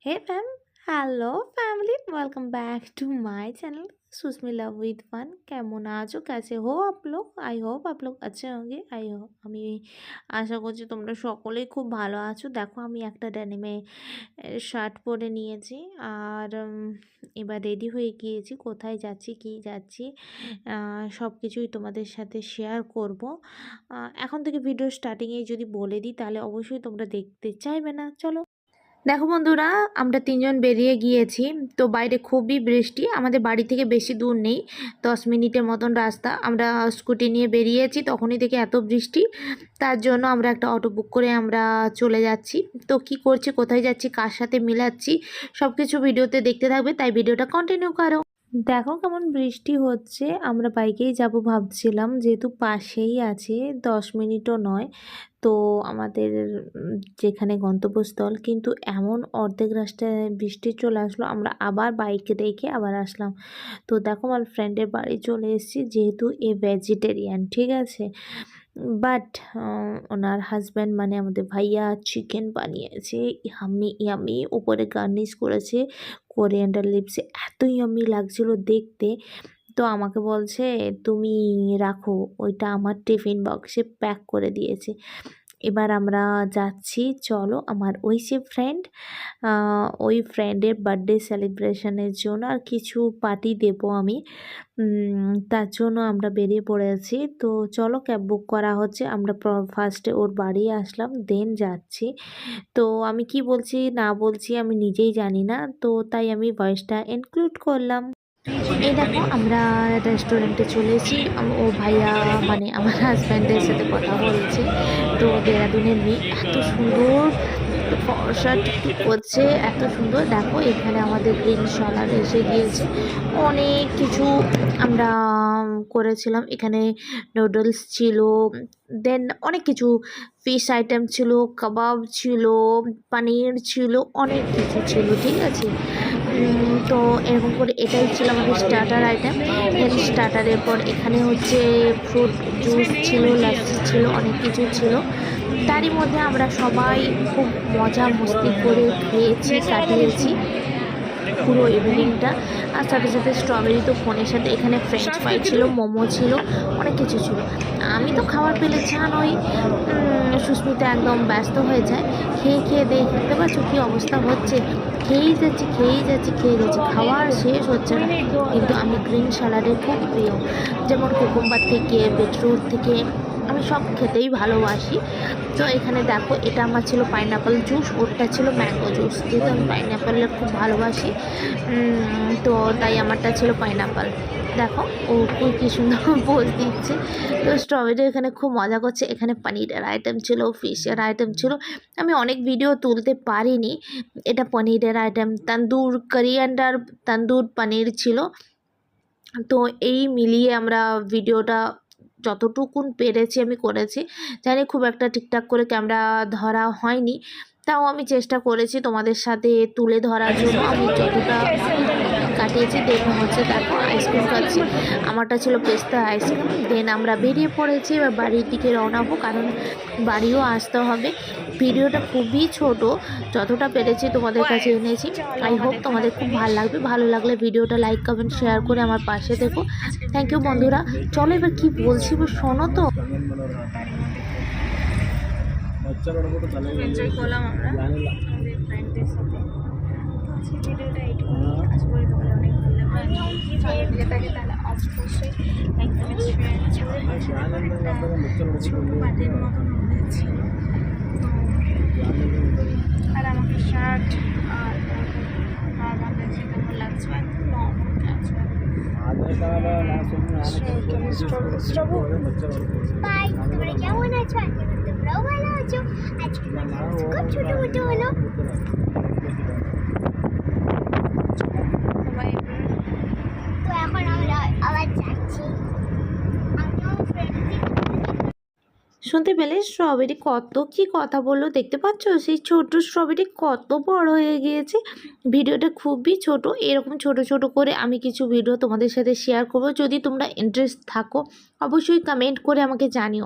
Hey fam, hello family, welcome back to my channel Susmi love with fun. কেমন আছো, कैसे हो आप लोग? आई होप आप लोग अच्छे होंगे। আমি আশা করছি তোমরা সকলেই খুব ভালো আছো। দেখো আমি একটা ড্যানিমে শার্ট পরে নিয়েছি আর এবার রেডি হয়ে গিয়েছি। কোথায় যাচ্ছি কি যাচ্ছি সব কিছুই তোমাদের সাথে শেয়ার করব। এখন থেকে ভিডিও স্টার্টিংয়ে যদি বলে দিই তাহলে অবশ্যই তোমরা দেখতে চাইবে না। চলো দেখো বন্ধুরা, আমরা তিনজন বেরিয়ে গিয়েছি। তো বাইরে খুবই বৃষ্টি, আমাদের বাড়ি থেকে বেশি দূর নেই, 10 মিনিটের মতন রাস্তা। আমরা স্কুটি নিয়ে বেরিয়েছি, তখনই থেকে এত বৃষ্টি, তার জন্য আমরা একটা অটো বুক করে আমরা চলে যাচ্ছি। তো কি করছি, কোথায় যাচ্ছি, কার সাথে মিলাচ্ছি, সব কিছু ভিডিওতে দেখতে থাকবে, তাই ভিডিওটা কন্টিনিউ করো। দেখো কেমন বৃষ্টি হচ্ছে। আমরা বাইকেই যাব ভাবছিলাম, যেহেতু পাশেই আছে, 10 মিনিটও নয়। তো আমাদের যেখানে গন্তব্যস্থল, কিন্তু এমন অর্ধেক রাস্তায় বৃষ্টি চলে আসলো, আমরা আবার বাইক রেখে আবার আসলাম। তো দেখো আমার ফ্রেন্ডের বাড়ি চলে এসেছি, যেহেতু এ ভেজিটেরিয়ান, ঠিক আছে, বাট ওনার হাজব্যান্ড মানে আমাদের ভাইয়া চিকেন বানিয়েছে, ইয়াম্মি ইয়াম্মি, উপরে গার্নিশ করেছে কোরিয়ান্ডার লিভসে, এত ইয়াম্মি লাগছিল দেখতে। তো আমাকে বলছে তুমি রাখো, ওইটা আমার টিফিন বক্সে প্যাক করে দিয়েছে। এবার আমরা যাচ্ছি, চলো আমার ওই সে ফ্রেন্ড, ওই ফ্রেন্ডের বার্থডে সেলিব্রেশনের জন্য আর কিছু পার্টি দেব আমি, তার জন্য আমরা বেরিয়ে পড়েছি। তো চলো ক্যাব বুক করা হচ্ছে, আমরা ফার্স্টে ওর বাড়ি আসলাম, দেন যাচ্ছি। তো আমি কি বলছি না বলছি আমি নিজেই জানি না, তো তাই আমি ভয়েসটা ইনক্লুড করলাম। এই দেখো আমরা রেস্টুরেন্টে চলে এসেছি। ও ভাইয়া মানে আমার হাজব্যান্ডের সাথে কথা বলছে। তো দেরাদুনের মেয়ে এত সুন্দর ফর্সা টিকটিক করছে, এত সুন্দর। দেখো এখানে আমাদের গ্রিন সালাড এসে গিয়েছে, অনেক কিছু আমরা করেছিলাম। এখানে নুডলস ছিল, দেন অনেক কিছু ফিশ আইটেম ছিল, কাবাব ছিল, পনির ছিল, অনেক কিছু ছিল, ঠিক আছে। তো এরকম করে এটাই ছিল আমাদের স্টার্টার আইটেম। দেন স্টার্টারের পর এখানে হচ্ছে ফ্রুট জুস ছিল, লাচ্ছি ছিল, অনেক কিছু ছিল। তারই মধ্যে আমরা সবাই খুব মজা মস্তি করে খেয়েছি, কাটিয়েছি পুরো ইভিনিংটা। আর সাথে সাথে স্ট্রবেরি তো ফোনের সাথে, এখানে ফ্রেঞ্চ ফ্রাই ছিল, মোমো ছিল, অনেক কিছু ছিল। আমি তো খাবার পেলে জানোই সুস্মিতা একদম ব্যস্ত হয়ে যায়, খেয়ে খেয়ে দেখতে পাচ্ছ কী অবস্থা হচ্ছে, খেয়েই যাচ্ছি খেয়েই যাচ্ছি খেয়ে যাচ্ছি, খাওয়ার শেষ হচ্ছে না। কিন্তু আমি গ্রিন স্যালাডের খুব প্রিয়, যেমন কুকুম্বার থেকে বিটরুট থেকে আমি সব খেতেই ভালোবাসি। তো এখানে দেখো এটা আমার ছিল পাইনাপেল জুস, ওরটা ছিল ম্যাঙ্গো জুস, যেহেতু আমি পাইনাপেলের খুব ভালোবাসি, তো তাই আমারটা ছিল পাইনাপেল। দেখো ও কী সুন্দর পোজ দিচ্ছে। তো স্ট্রবেরি এখানে খুব মজা করছে। এখানে পনিরের আইটেম ছিল, ফিশের আইটেম ছিল, আমি অনেক ভিডিও তুলতে পারিনি। এটা পনিরের আইটেম, তন্দুর কোরিয়ান্ডার তন্দুর পনির ছিল। তো এই মিলিয়ে আমরা ভিডিওটা যতটুকুন পেরেছি আমি করেছি। জানি খুব একটা ঠিকঠাক করে ক্যামেরা ধরা হয়নি, তাও আমি চেষ্টা করেছি তোমাদের সাথে তুলে ধরার জন্য। আমি যতটা কাটিয়েছি দেখে হচ্ছে। দেখো আইসক্রিম খাচ্ছি, আমারটা ছিল পেস্তা আইসক্রিম। দেন আমরা বেরিয়ে পড়েছি, এবার বাড়ির দিকে রওনা হবো, কারণ বাড়িও আসতে হবে। ভিডিওটা খুবই ছোট, যতটা পেরেছি তোমাদের কাছে এনেছি। আই হোপ তোমাদের খুব ভালো লাগবে। ভালো লাগলে ভিডিওটা লাইক কমেন্ট শেয়ার করে আমার পাশে থেকো। থ্যাংক ইউ বন্ধুরা। চলো এবার কি বলছি শোনো তো। এনজয় করলাম আমরা আমাদের ফ্রেন্ডদের সাথে। ভিডিওটা এইটুকু, আশা করি তোমাদের অনেক ভালো লাগবে। ভালো লেগে থাকে তাহলে অবশ্যই লাইক কমেন্ট শেয়ার করে পাশে থাকো। একটা ছোটো পার্টির মতন হয়েছে, আর আমাকে শার্ট আর নর্মাল দেখে কেমন লাগছে, একদম নর্মাল লাগছে। বাই, তোমরা কেমন আছো? তোমরাও ভালো আছো? আজকে খুব ছোটো মোটো হলো। তো এখন আমরা আবার যাচ্ছি। শুনতে পেলে স্ট্রবেরি কত কি কথা বললো, দেখতে পাচ্ছ? সেই ছোট স্ট্রবেরি কত বড় হয়ে গিয়েছে। ভিডিওটা খুবই ছোট, এরকম ছোট ছোট করে আমি কিছু ভিডিও তোমাদের সাথে শেয়ার করবো। যদি তোমরা ইন্টারেস্ট থাকো অবশ্যই কমেন্ট করে আমাকে জানিও।